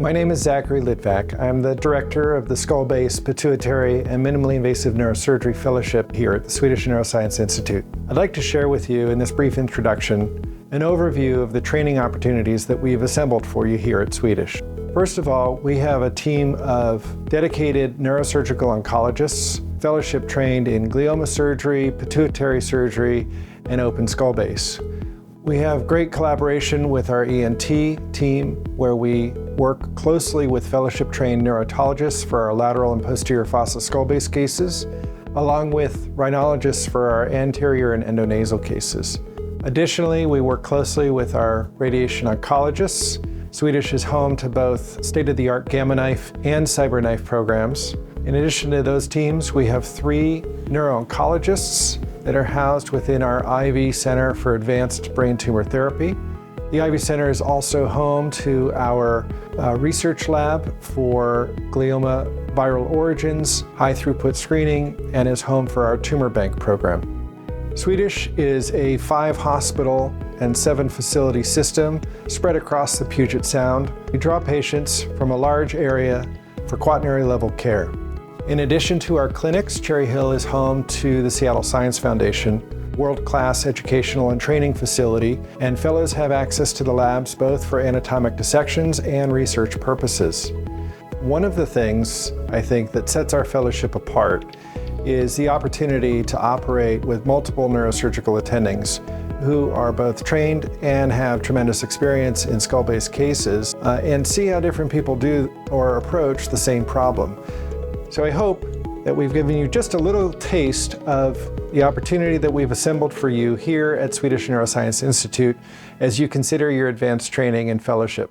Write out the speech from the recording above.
My name is Zachary Litvack. I'm the director of the Skull-Base Pituitary and Minimally Invasive Neurosurgery Fellowship here at the Swedish Neuroscience Institute. I'd like to share with you in this brief introduction an overview of the training opportunities that we've assembled for you here at Swedish. First of all, we have a team of dedicated neurosurgical oncologists, fellowship trained in glioma surgery, pituitary surgery, and open skull base. We have great collaboration with our ENT team, where we work closely with fellowship-trained neurotologists for our lateral and posterior fossa skull base cases, along with rhinologists for our anterior and endonasal cases. Additionally, we work closely with our radiation oncologists. Swedish is home to both state-of-the-art Gamma Knife and CyberKnife programs. In addition to those teams, we have 3 neuro-oncologists that are housed within our IV Center for Advanced Brain Tumor Therapy. The IV Center is also home to our research lab for glioma viral origins, high-throughput screening, and is home for our tumor bank program. Swedish is a 5-hospital and 7-facility system spread across the Puget Sound. We draw patients from a large area for quaternary level care. In addition to our clinics, Cherry Hill is home to the Seattle Science Foundation, world-class educational and training facility, and fellows have access to the labs both for anatomic dissections and research purposes. One of the things I think that sets our fellowship apart is the opportunity to operate with multiple neurosurgical attendings who are both trained and have tremendous experience in skull-based cases and see how different people do or approach the same problem. So I hope that we've given you just a little taste of the opportunity that we've assembled for you here at Swedish Neuroscience Institute as you consider your advanced training and fellowship.